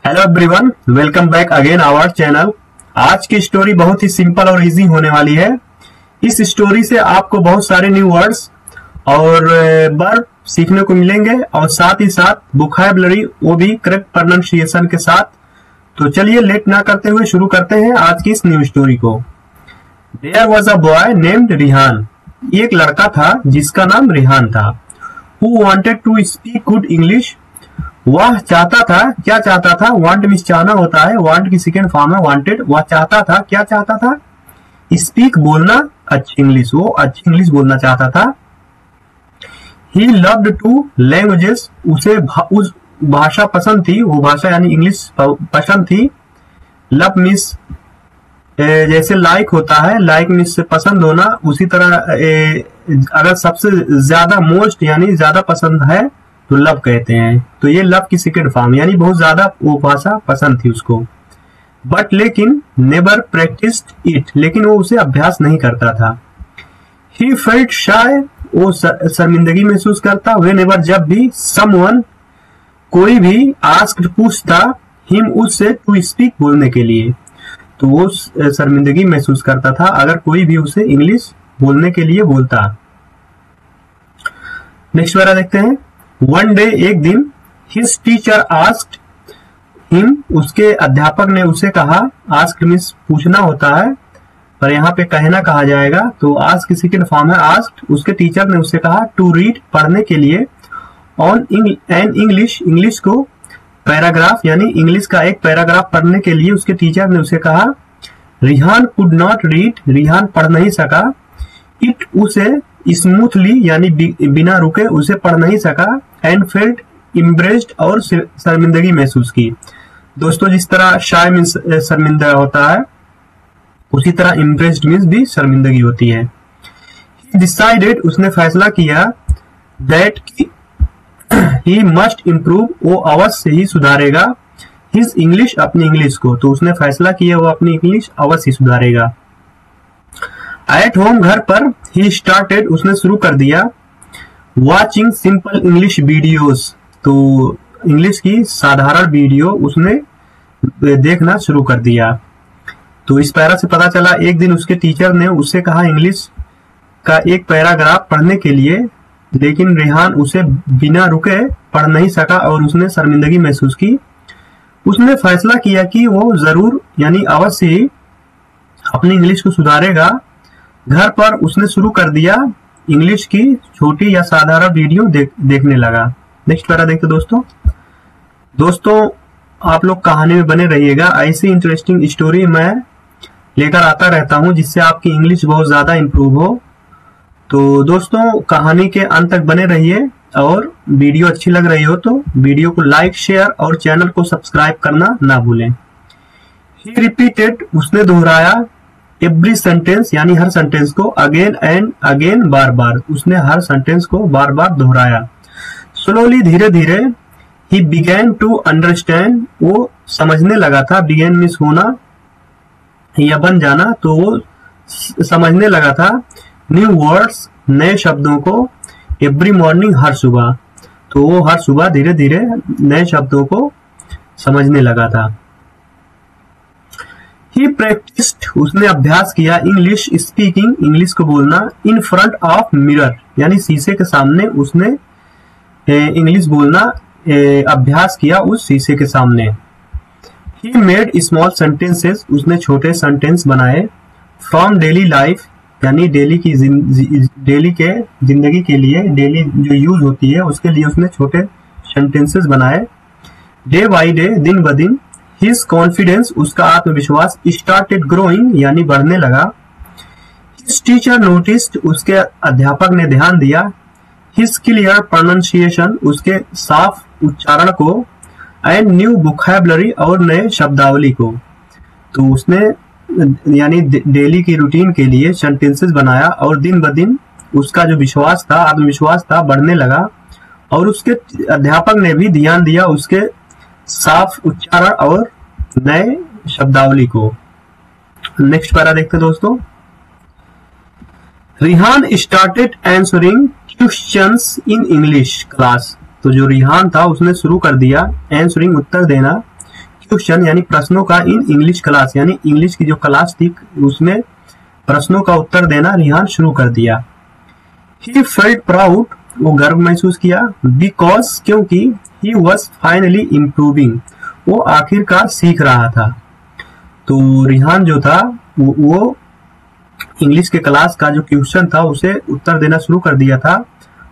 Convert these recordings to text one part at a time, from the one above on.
Hello everyone, welcome back again our channel. आज की story बहुत ही सिंपल और इजी होने वाली है। इस स्टोरी से आपको बहुत सारे न्यू वर्ड्स और वर्ब सीखने को मिलेंगे और साथ ही साथ वोकैबुलरी, वो भी करेक्ट प्रोनाउंसिएशन के साथ। तो चलिए लेट ना करते हुए शुरू करते हैं आज की इस न्यू स्टोरी को। There was a boy named Rihan. एक लड़का था जिसका नाम रिहान था। Who wanted to speak good English. वह चाहता था, क्या चाहता था? वांट मीन्स चाहना होता है, वांट की सेकेंड फॉर्म है वांटेड। वह चाहता था, क्या चाहता था? स्पीक बोलना अच्छी इंग्लिश, वो अच्छी इंग्लिश बोलना चाहता था। ही लव्ड टू लैंग्वेजेस, उसे उस भाषा पसंद थी, वो भाषा यानी इंग्लिश पसंद थी। लव मीन्स जैसे लाइक होता है, लाइक मीन्स पसंद होना, उसी तरह अगर सबसे ज्यादा मोस्ट यानी ज्यादा पसंद है तो लव कहते हैं। तो ये लव की सेकेंड फॉर्म यानी बहुत ज्यादा वो भाषा पसंद थी उसको। बट लेकिन नेवर प्रैक्टिस्ड इट, लेकिन वो उसे अभ्यास नहीं करता था। ही फेल्ट शाय, वो शर्मिंदगी महसूस करता। व्हेनेवर, जब भी समवन कोई भी आस्क्ड पूछता हिम उससे टू स्पीक बोलने के लिए, तो वो शर्मिंदगी महसूस करता था अगर कोई भी उसे इंग्लिश बोलने के लिए बोलता। नेक्स्ट वाला देखते हैं। वन डे, एक दिन, हिज टीचर आस्क्ड हिम, उसके अध्यापक ने उसे कहा। आस्क्ड मीन्स पूछना होता है, पर यहाँ पे कहना कहा जाएगा, तो आस्क की सेकंड फॉर्म है आस्क्ड। उसके टीचर ने उसे कहा टू रीड, पढ़ने के लिए, ऑन एन इंग्लिश, इंग्लिश को, पैराग्राफ यानी इंग्लिश का एक पैराग्राफ पढ़ने के लिए उसके टीचर ने उसे कहा। Rihan could not read, Rihan पढ़ नहीं सका। इट, उसे, स्मूथली यानी बिना रुके उसे पढ़ नहीं सका। एंड फेल्ट इम्ब्रेस्ड, और शर्मिंदगी महसूस की। दोस्तों, जिस तरह शाय मीन्स शर्मिंदा होता है, उसी तरह इम्प्रेस्ड मीन्स भी शर्मिंदगी होती है। डिसाइडेड, उसने फैसला किया, दैट ही मस्ट इम्प्रूव, वो अवश्य ही सुधारेगा। हिज इंग्लिश, अपनी इंग्लिश को, तो उसने फैसला किया वो अपनी इंग्लिश अवश्य ही सुधारेगा। एट होम, घर पर, ही स्टार्टेड, उसने शुरू कर दिया। वॉचिंग सिंपल इंग्लिश वीडियोस, तो इंग्लिश की साधारण वीडियो उसने देखना शुरू कर दिया। तो इस पैरा से पता चला एक दिन उसके टीचर ने उससे कहा इंग्लिश का एक पैराग्राफ पढ़ने के लिए, लेकिन रिहान उसे बिना रुके पढ़ नहीं सका और उसने शर्मिंदगी महसूस की। उसने फैसला किया कि वो जरूर यानी अवश्य ही अपनी इंग्लिश को सुधारेगा। घर पर उसने शुरू कर दिया इंग्लिश की छोटी या साधारण वीडियो देखने लगा। नेक्स्ट पैरा देखते दोस्तों, आप लोग कहानी में बने रहिएगा। ऐसी इंटरेस्टिंग स्टोरी मैं लेकर आता रहता हूं जिससे आपकी इंग्लिश बहुत ज्यादा इंप्रूव हो। तो दोस्तों, कहानी के अंत तक बने रहिए और वीडियो अच्छी लग रही हो तो वीडियो को लाइक, शेयर और चैनल को सब्सक्राइब करना ना भूलें। ही रिपीटेड, उसने दोहराया। एवरी सेंटेंस यानी हर सेंटेंस को, अगेन एंड अगेन, बार बार, उसने हर सेंटेंस को बार बार दोहराया। स्लोली, धीरे धीरे। ही बिगैन टू अंडरस्टैंड, वो समझने लगा था। बिगैन मीन्स होना या बन जाना, तो वो समझने लगा था। न्यू वर्ड्स, नए शब्दों को। एवरी मॉर्निंग, हर सुबह, तो वो हर सुबह धीरे धीरे नए शब्दों को समझने लगा था। ही प्रैक्टिस्ड, उसने अभ्यास किया। इंग्लिश स्पीकिंग, इंग्लिश को बोलना। इन फ्रंट ऑफ मिरर, यानी शीशे के सामने उसने इंग्लिश बोलना अभ्यास किया उस शीशे के सामने। ही मेड स्मॉल सेंटेंसेस, उसने छोटे सेंटेंस बनाए। फ्रॉम डेली लाइफ, यानी डेली के जिंदगी के लिए, डेली जो यूज होती है उसके लिए उसने छोटे सेंटेंसेस बनाए। डे बाई डे, दिन ब दिन। हिज कॉन्फिडेंस, उसका आत्मविश्वास। स्टार्टेड ग्रोइंग, यानी बढ़ने लगा। हिज टीचर नोटिस्ड, उसके अध्यापक ने ध्यान दिया। हिज क्लियर प्रोनाउंसिएशन, उसके साफ उच्चारण को। एंड न्यू वोकैबुलरी, और नए शब्दावली को। तो उसने यानी डेली की रूटीन के लिए सेंटेंसेस बनाया और दिन ब दिन उसका जो विश्वास था, आत्मविश्वास था, बढ़ने लगा। और उसके अध्यापक ने भी ध्यान दिया उसके साफ उच्चारण और नए शब्दावली को। नेक्स्ट पैरा देखते दोस्तों। Rihan started answering questions in English class, तो जो रिहान था उसने शुरू कर दिया आंसरिंग, उत्तर देना, क्वेश्चन यानी प्रश्नों का इन इंग्लिश क्लास, यानी इंग्लिश की जो क्लास थी उसमें प्रश्नों का उत्तर देना रिहान शुरू कर दिया। ही फेल्ट प्राउड, वो गर्व महसूस किया, बिकॉज, क्योंकि ही वॉज फाइनली इम्प्रूविंग, वो आखिरकार सीख रहा था। तो रिहान जो था वो इंग्लिश के क्लास का जो क्वेश्चन था उसे उत्तर देना शुरू कर दिया था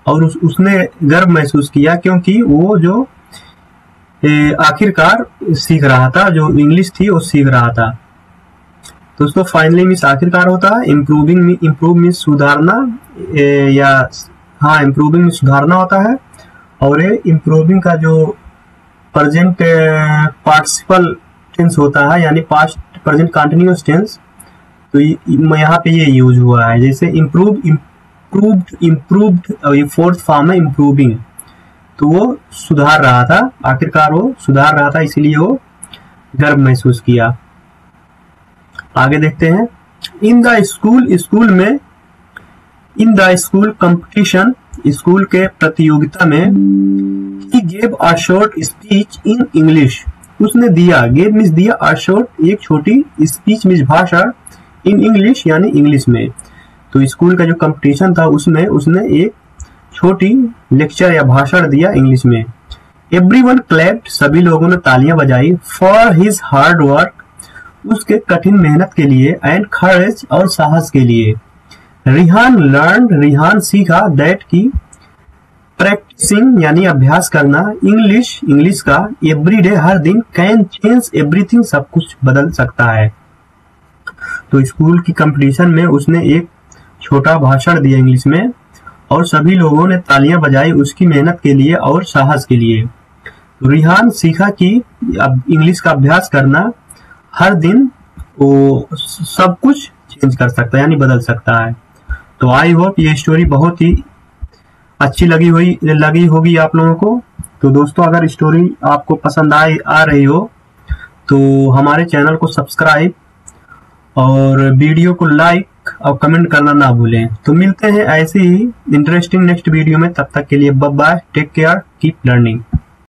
और उसने गर्व महसूस किया क्योंकि वो जो आखिरकार सीख रहा था, जो इंग्लिश थी वो सीख रहा था। दोस्तों फाइनली मीन्स आखिरकार होता है, इम्प्रूव मीन्स सुधारना, या हाँ इम्प्रूविंग मीन्स सुधारना होता है। और ये इम्प्रूविंग का जो प्रेजेंट पार्टिसिपल टेंस होता है यानी पास्ट प्रेजेंट कंटिन्यूअस टेंस, तो यहाँ पे ये यूज हुआ है। जैसे इम्प्रूव्ड और ये फोर्थ फॉर्म है इम्प्रूविंग, तो वो सुधार रहा था, आखिरकार वो सुधार रहा था, इसीलिए वो गर्व महसूस किया। आगे देखते हैं। In the school competition, school के प्रतियोगिता में, he gave a short speech in English, उसने दिया, गेव मीन्स दिया, अ शॉर्ट एक छोटी, स्पीच मीन्स भाषण, इन इंग्लिश यानी इंग्लिश में। तो स्कूल का जो कंपटीशन था उसमें उसने एक छोटी लेक्चर या भाषण दिया इंग्लिश में। एवरीवन क्लैप्ड, सभी लोगों ने तालियां बजाई, फॉर हिज हार्ड वर्क, उसके कठिन मेहनत के लिए, एंड करेज और साहस के लिए। रिहान सीखा, दैट की प्रैक्टिसिंग यानी अभ्यास करना, इंग्लिश का एवरीडे हर दिन, कैन चेंज एवरीथिंग सब कुछ बदल सकता है। तो स्कूल की कंपटीशन में उसने एक छोटा भाषण दिया इंग्लिश में और सभी लोगों ने तालियां बजाई उसकी मेहनत के लिए और साहस के लिए। तो रिहान सीखा कि अब इंग्लिश का अभ्यास करना हर दिन वो सब कुछ चेंज कर सकता है यानी बदल सकता है। तो आई होप ये स्टोरी बहुत ही अच्छी लगी होगी आप लोगों को। तो दोस्तों अगर स्टोरी आपको पसंद आ रही हो तो हमारे चैनल को सब्सक्राइब और वीडियो को लाइक और कमेंट करना ना भूलें। तो मिलते हैं ऐसे ही इंटरेस्टिंग नेक्स्ट वीडियो में, तब तक के लिए bye bye, take care, keep learning.